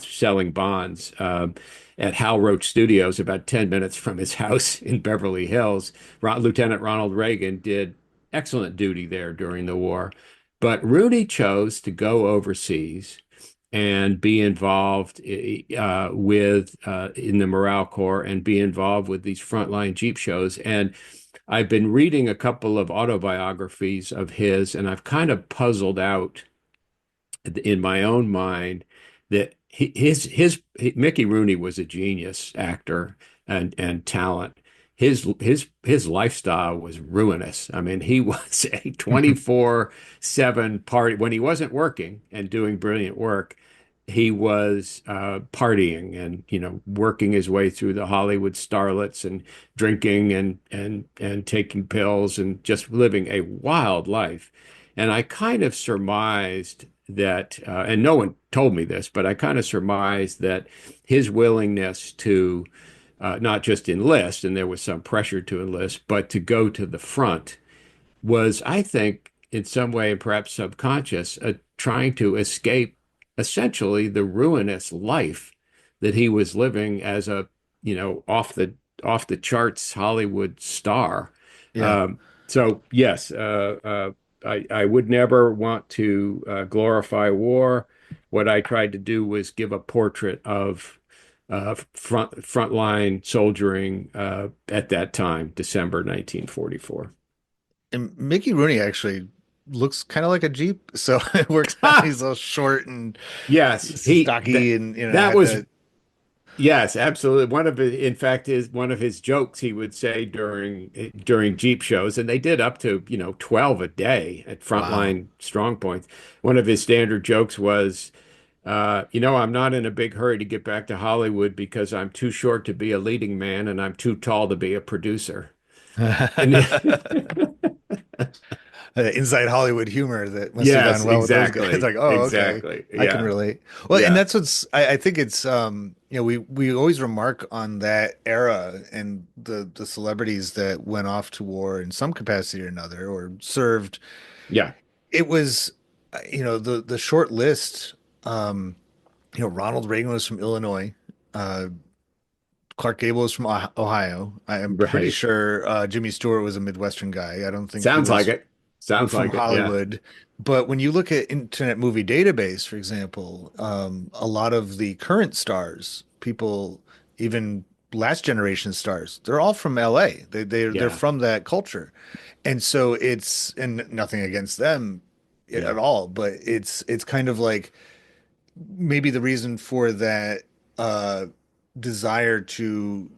B: selling bonds at Hal Roach Studios, about 10 minutes from his house in Beverly Hills. Lieutenant Ronald Reagan did excellent duty there during the war, but Rooney chose to go overseas and be involved with in the Morale Corps and be involved with these frontline Jeep shows. And I've been reading a couple of autobiographies of his, and I've kind of puzzled out in my own mind that Mickey Rooney was a genius actor and talent. His lifestyle was ruinous. I mean, he was a 24/7 party when he wasn't working and doing brilliant work. He was partying and working his way through the Hollywood starlets and drinking and taking pills and just living a wild life. And I kind of surmised that, and no one told me this, but I kind of surmised that his willingness to not just enlist, and there was some pressure to enlist, but to go to the front was, I think, in some way, perhaps subconscious, trying to escape essentially the ruinous life that he was living as a, off the charts Hollywood star.
A: Yeah.
B: So yes, I would never want to glorify war. What I tried to do was give a portrait of frontline soldiering at that time, December 1944.
A: And Mickey Rooney actually looks kind of like a Jeep, so it works out.
B: Ha!
A: He's all short and
B: Yes, he
A: stocky, and
B: that
A: had
B: was
A: the
B: yes, absolutely. In fact, is one of his jokes he would say during Jeep shows, and they did up to 12 a day at
A: wow.
B: frontline strong points. One of his standard jokes was, I'm not in a big hurry to get back to Hollywood because I'm too short to be a leading man and I'm too tall to be a producer. And
A: Inside Hollywood humor that must have gone
B: yes,
A: well with those guys.
B: exactly,
A: Like, oh, okay,
B: exactly.
A: I can
B: Yeah,
A: relate. Well, and
B: yeah,
A: that's I think it's we always remark on that era and the celebrities that went off to war in some capacity or another or served.
B: yeah.
A: It was the short list. Ronald Reagan was from Illinois. Uh, Clark Gable was from Ohio. I am pretty
B: Right.
A: sure Jimmy Stewart was a Midwestern guy. I don't think he
B: Sounds like
A: was
B: it. Sounds
A: from
B: like it. Yeah,
A: Hollywood. But when you look at Internet Movie Database, for example, a lot of the current stars, people, even last generation stars, they're all from LA. They're
B: yeah,
A: from that culture. And so and nothing against them
B: yeah.
A: at all, but it's kind of like maybe the reason for that uh desire to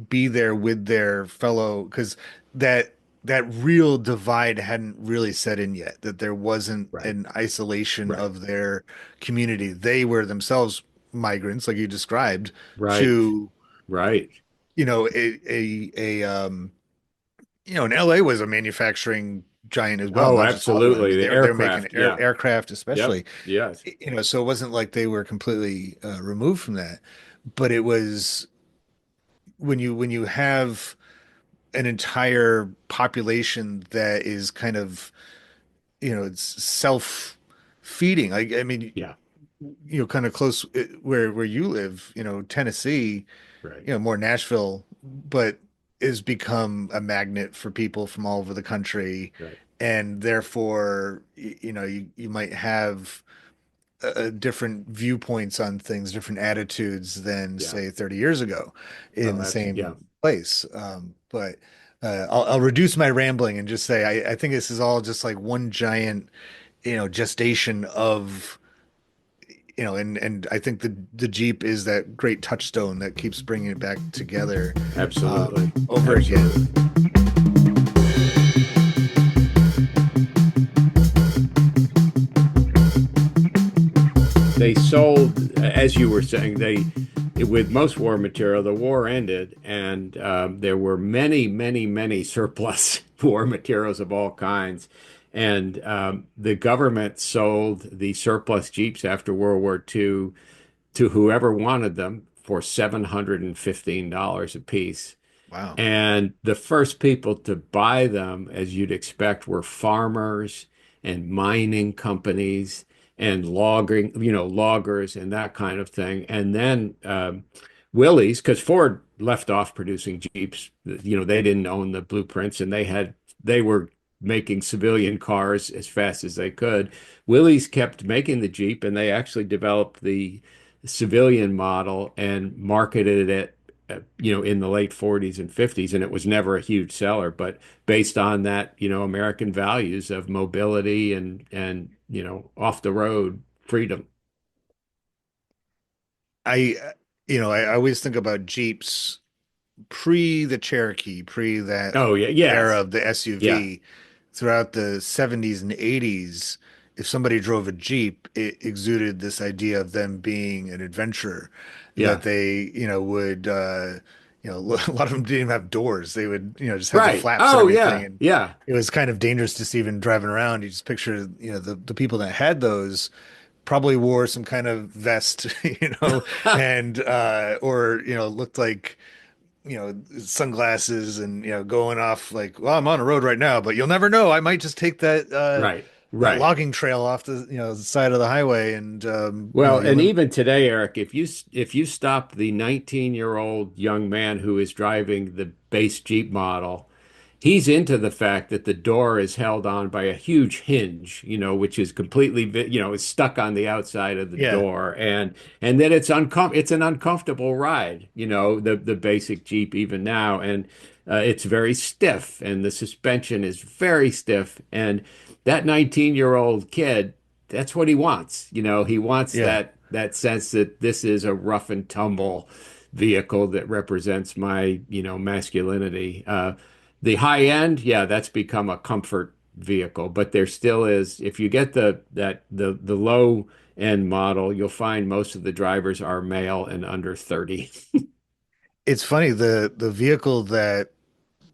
A: be there with their fellow, because that that real divide hadn't really set in yet, that there wasn't
B: Right,
A: an isolation
B: right,
A: of their community. They were themselves migrants, like you described,
B: right,
A: to
B: right.
A: and LA was a manufacturing giant as well,
B: Oh,
A: not just Hollywood. I
B: absolutely.
A: mean,
B: The
A: they're making
B: aircraft. Yeah.
A: aircraft
B: Yep.
A: especially.
B: Yes.
A: So it wasn't like they were completely removed from that, but it was when you have an entire population that is kind of, it's self-feeding. Like, I mean,
B: Yeah.
A: kind of close where you live, Tennessee,
B: Right.
A: more Nashville, but is become a magnet for people from all over the country.
B: Right.
A: And therefore, you might have different viewpoints on things, different attitudes than
B: Yeah.
A: say 30 years ago in
B: Oh,
A: the
B: absolutely. Yeah.
A: same place. But I'll reduce my rambling and just say I think this is all just like one giant, gestation of, and I think the Jeep is that great touchstone that keeps bringing it back together
B: Absolutely.
A: over
B: Absolutely.
A: again.
B: they sold, as you were saying, with most war material, the war ended, and there were many, many, many surplus war materials of all kinds. And the government sold the surplus Jeeps after World War II to whoever wanted them for $715 a piece.
A: Wow.
B: And the first people to buy them, as you'd expect, were farmers and mining companies and loggers and that kind of thing. And then Willys, because Ford left off producing Jeeps, they didn't own the blueprints and they were making civilian cars as fast as they could. Willys kept making the Jeep and they actually developed the civilian model and marketed it in the late 40s and 50s, and it was never a huge seller, but based on that, American values of mobility and off the road freedom.
A: I, I always think about Jeeps pre the Cherokee, pre that
B: Oh yeah,
A: era
B: yes,
A: of the
B: yeah,
A: SUV. Throughout the 70s and 80s, if somebody drove a Jeep, it exuded this idea of them being an adventurer, that
B: yeah,
A: they, would, a lot of them didn't even have doors. They would, just have the
B: right.
A: flaps and
B: Oh
A: everything.
B: yeah,
A: And
B: yeah,
A: it was kind of dangerous just even driving around. You just picture, the people that had those probably wore some kind of vest, and or looked like sunglasses and going off like, well, I'm on a road right now, but you'll never know. I might just take
B: right,
A: that
B: right.
A: logging trail off the the side of the highway, and
B: Well,
A: you'll
B: and
A: never.
B: even today, Eric, if you stop the 19-year-old young man who is driving the base Jeep model, he's into the fact that the door is held on by a huge hinge, which is completely, is stuck on the outside of the
A: Yeah,
B: door, and that it's an uncomfortable ride, the basic Jeep even now, and it's very stiff, and the suspension is very stiff, and that 19-year-old kid, that's what he wants, he wants
A: yeah.
B: that sense that this is a rough and tumble vehicle that represents my, masculinity. The high end, yeah, that's become a comfort vehicle, but there still is, if you get the low end model, you'll find most of the drivers are male and under 30.
A: It's funny, the vehicle that,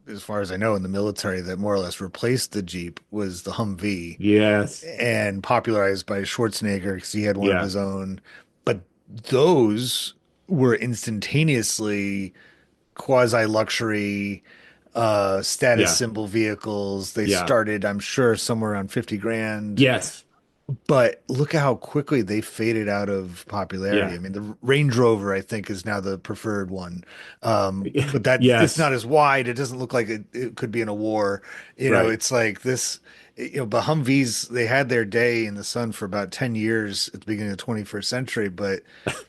A: as far as I know, in the military that more or less replaced the Jeep was the Humvee,
B: Yes.
A: and popularized by Schwarzenegger because he had one of
B: Yeah.
A: his own. But those were instantaneously quasi luxury status
B: Yeah.
A: symbol vehicles. They
B: Yeah.
A: started, I'm sure, somewhere around 50 grand.
B: Yes.
A: But look at how quickly they faded out of popularity.
B: Yeah.
A: I mean, the Range Rover, I think, is now the preferred one. But that it's
B: Yes.
A: not as wide. It doesn't look like it could be in a war.
B: Right.
A: It's like this, but Humvees, they had their day in the sun for about 10 years at the beginning of the 21st century, but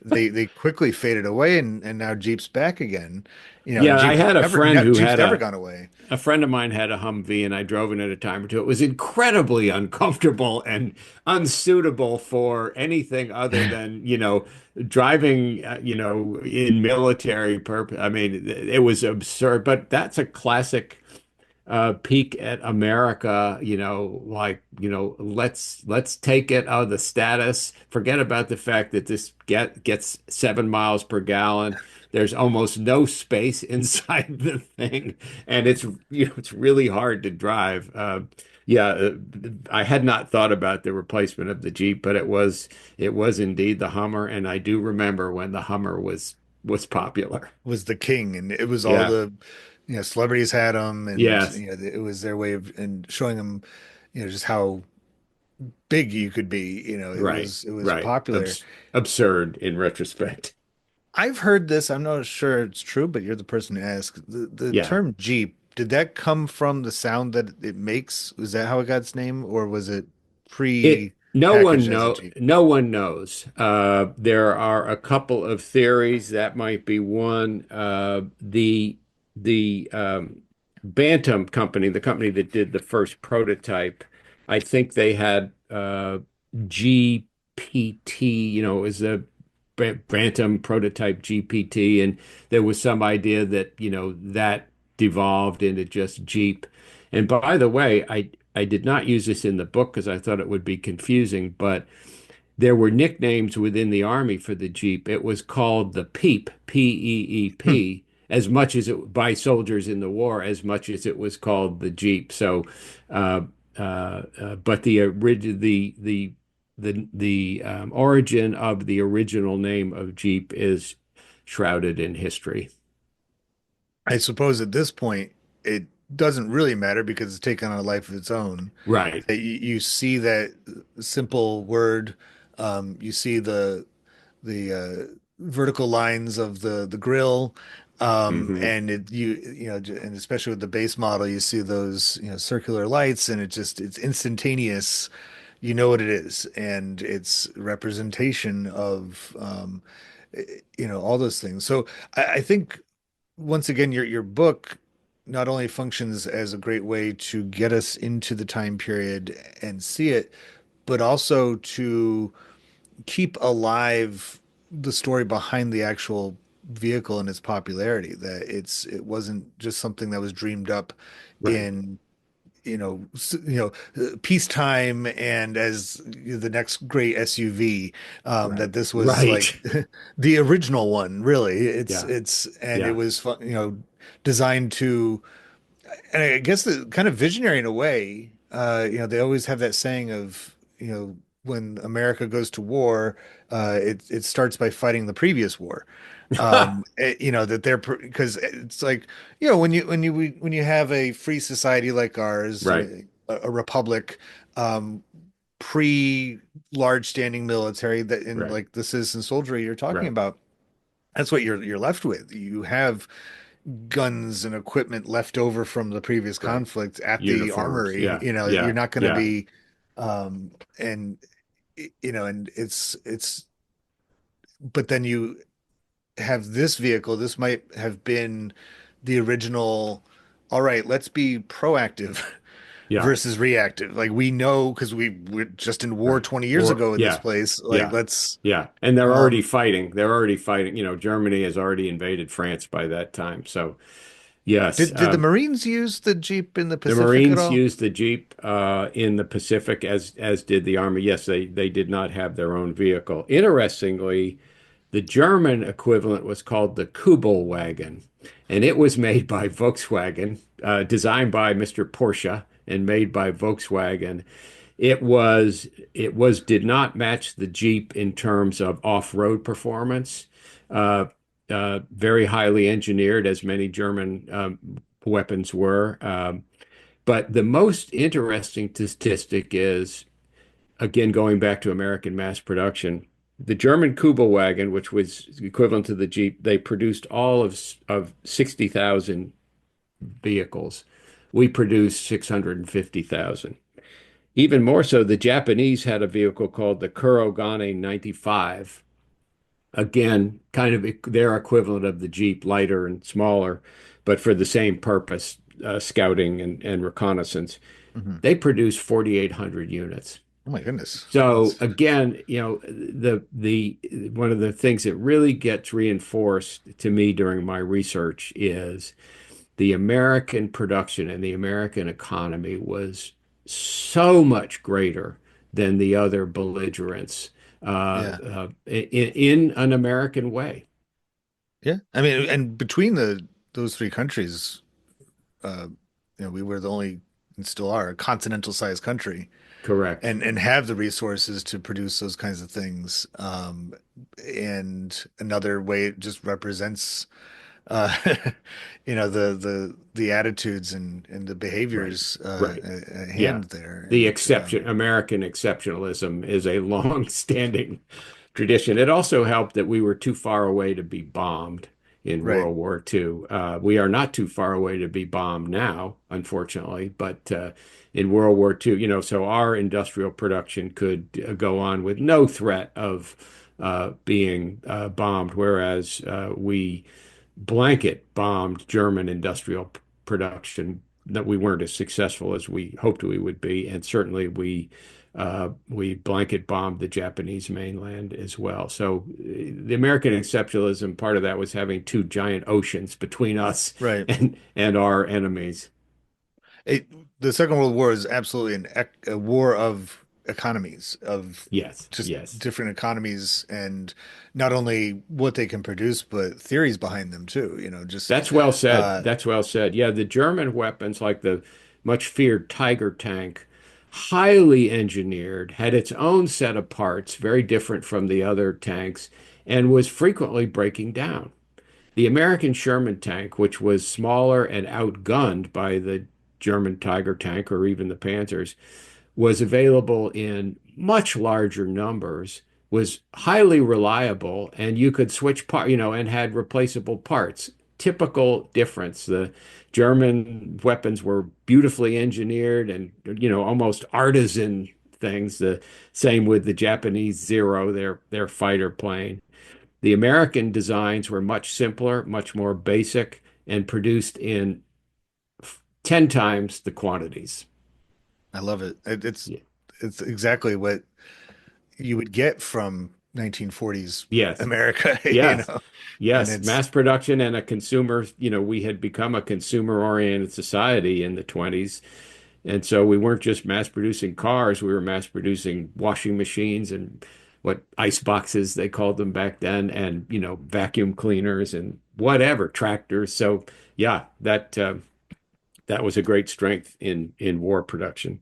A: they quickly faded away, and now Jeep's back again. And
B: Yeah, I had a friend who
A: Jeep's
B: had
A: never gone away.
B: a friend of mine had a Humvee and I drove in it a time or two. It was incredibly uncomfortable and unsuitable for anything other than, driving, in military purpose. I mean, it was absurd, but that's a classic peek at America, like, let's take it out of the status. Forget about the fact that this gets 7 miles per gallon. There's almost no space inside the thing, and it's really hard to drive. Yeah, I had not thought about the replacement of the Jeep, but it was indeed the Hummer, and I do remember when the Hummer was popular.
A: Was the king, and it was all
B: Yeah.
A: the celebrities had them, and
B: Yes.
A: it was their way of and showing them just how big you could be.
B: Right,
A: It was
B: right.
A: popular.
B: Absurd in retrospect.
A: I've heard this. I'm not sure it's true, but you're the person to ask. The
B: Yeah.
A: term Jeep, did that come from the sound that it makes? Was that how it got its name, or was it pre-packaged as a Jeep?
B: No one knows. There are a couple of theories. That might be one. The Bantam company, the company that did the first prototype, I think they had GPT, is a Bantam prototype GPT, and there was some idea that, that devolved into just Jeep. And by the way, I did not use this in the book because I thought it would be confusing, but there were nicknames within the Army for the Jeep. It was called the Peep,
A: Hmm.
B: P-E-E-P, as much as it by soldiers in the war, as much as it was called the Jeep. So, uh, but the origin of the original name of Jeep is shrouded in history.
A: I suppose at this point it doesn't really matter because it's taken on a life of its own.
B: Right.
A: You see that simple word, you see the vertical lines of the grill,
B: Hmm.
A: and and especially with the base model, you see those circular lights, and it's instantaneous. You know what it is, and it's representation of all those things. So I think once again, your book not only functions as a great way to get us into the time period and see it, but also to keep alive the story behind the actual vehicle and its popularity. That it wasn't just something that was dreamed up
B: Right.
A: in peacetime and as the next great SUV.
B: Right.
A: That this was like
B: Right.
A: the original one, really.
B: Yeah.
A: And it
B: Yeah.
A: was designed to, and I guess the kind of visionary in a way. They always have that saying of, when America goes to war, it starts by fighting the previous war. That they're because it's like, when you have a free society like ours,
B: Right.
A: a republic, um, pre large standing military that in
B: Right.
A: like the citizen soldiery you're talking
B: Right.
A: about, that's what you're left with. You have guns and equipment left over from the previous
B: Right.
A: conflict at the
B: Uniforms.
A: armory.
B: Yeah.
A: You're
B: Yeah.
A: not going to
B: Yeah.
A: be, and and but then you have this vehicle. This might have been the original. All right, let's be proactive
B: Yeah.
A: versus reactive. Like we know because we're just in war
B: Right.
A: 20 years
B: Or
A: ago in this
B: yeah.
A: place. Like
B: Yeah.
A: let's.
B: Yeah. And they're already
A: Um,
B: fighting. They're already fighting. Germany has already invaded France by that time. So yes.
A: did the Marines use the Jeep in the
B: The
A: Pacific at
B: Marines
A: all?
B: used the Jeep in the Pacific as did the Army. Yes, they did not have their own vehicle. Interestingly, the German equivalent was called the Kubelwagen, and it was made by Volkswagen, designed by Mr. Porsche and made by Volkswagen. It was did not match the Jeep in terms of off-road performance. Uh, very highly engineered, as many German weapons were. But the most interesting statistic is, again, going back to American mass production, the German Kubelwagen, which was equivalent to the Jeep, they produced all of 60,000 vehicles. We produced 650,000. Even more so, the Japanese had a vehicle called the Kurogane 95. Again, kind of their equivalent of the Jeep, lighter and smaller, but for the same purpose, scouting and reconnaissance.
A: Mhm.
B: They produced 4,800 units.
A: Oh my goodness.
B: So
A: That's
B: again, the one of the things that really gets reinforced to me during my research is the American production and the American economy was so much greater than the other belligerents
A: yeah.
B: in an American way.
A: Yeah. I mean, and between those three countries, uh, we were the only and still are a continental sized country
B: Correct.
A: and have the resources to produce those kinds of things. And another way it just represents uh the attitudes and the
B: Right.
A: behaviors
B: Right.
A: at
B: Yeah.
A: hand there.
B: The
A: And
B: exception, American exceptionalism is a long-standing tradition. It also helped that we were too far away to be bombed in
A: right.
B: World War II. We are not too far away to be bombed now, unfortunately, but in World War II, so our industrial production could go on with no threat of being bombed, whereas we blanket bombed German industrial production that we weren't as successful as we hoped we would be, and certainly we blanket bombed the Japanese mainland as well. So the American exceptionalism, part of that was having two giant oceans between us
A: Right.
B: and our enemies.
A: It, the Second World War is absolutely a war of economies of
B: Yes,
A: just
B: yes.
A: different economies, and not only what they can produce, but theories behind them too. Just
B: That's well said.
A: uh,
B: That's well said. Yeah, the German weapons, like the much feared Tiger tank, highly engineered, had its own set of parts, very different from the other tanks, and was frequently breaking down. The American Sherman tank, which was smaller and outgunned by the German Tiger tank or even the Panthers, was available in much larger numbers, was highly reliable, and you could switch part, and had replaceable parts. Typical difference. The German weapons were beautifully engineered and, almost artisan things. The same with the Japanese Zero, their fighter plane. The American designs were much simpler, much more basic, and produced in 10 times the quantities.
A: I love it. It's
B: Yeah.
A: it's exactly what you would get from 1940s
B: Yes.
A: America,
B: Yes.
A: and
B: Yes.
A: it's
B: Mass production and a consumer, we had become a consumer-oriented society in the 20s. And so we weren't just mass producing cars, we were mass producing washing machines and what ice boxes they called them back then, and, vacuum cleaners and whatever, tractors. So yeah, that was a great strength in war production.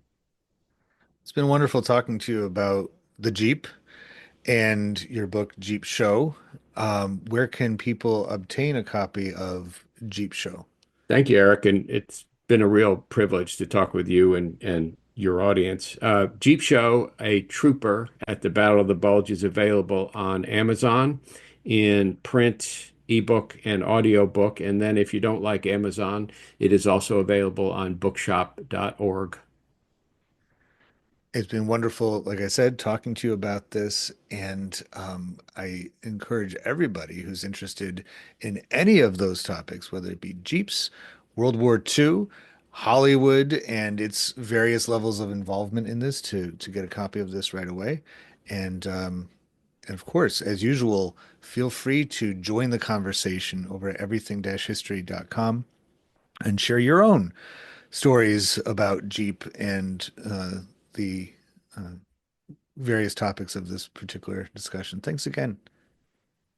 A: it's been wonderful talking to you about the Jeep and your book Jeep Show. Where can people obtain a copy of Jeep Show?
B: Thank you, Eric, and it's been a real privilege to talk with you and your audience. Jeep Show, A Trooper at the Battle of the Bulge is available on Amazon in print, ebook, and audiobook. And then if you don't like Amazon, it is also available on bookshop.org.
A: It's been wonderful, like I said, talking to you about this. And I encourage everybody who's interested in any of those topics, whether it be Jeeps, World War II, Hollywood, and its various levels of involvement in this, to get a copy of this right away. And of course, as usual, feel free to join the conversation over at everything-history.com and share your own stories about Jeep and the uh, various topics of this particular discussion. Thanks again.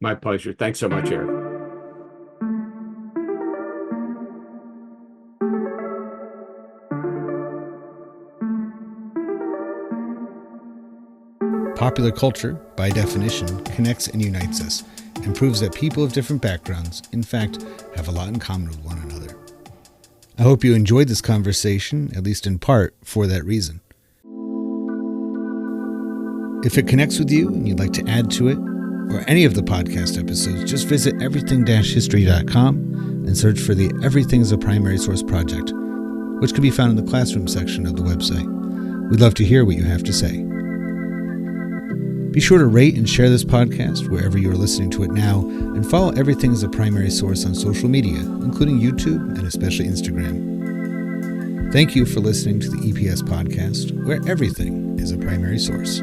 B: My pleasure. Thanks so much, Eric.
A: Popular culture, by definition, connects and unites us and proves that people of different backgrounds, in fact, have a lot in common with one another. I hope you enjoyed this conversation, at least in part, for that reason. If it connects with you and you'd like to add to it, or any of the podcast episodes, just visit everything-history.com and search for the Everything is a Primary Source project, which can be found in the classroom section of the website. We'd love to hear what you have to say. Be sure to rate and share this podcast wherever you are listening to it now, and follow Everything as a Primary Source on social media, including YouTube and especially Instagram. Thank you for listening to the EPS podcast, where everything is a primary source.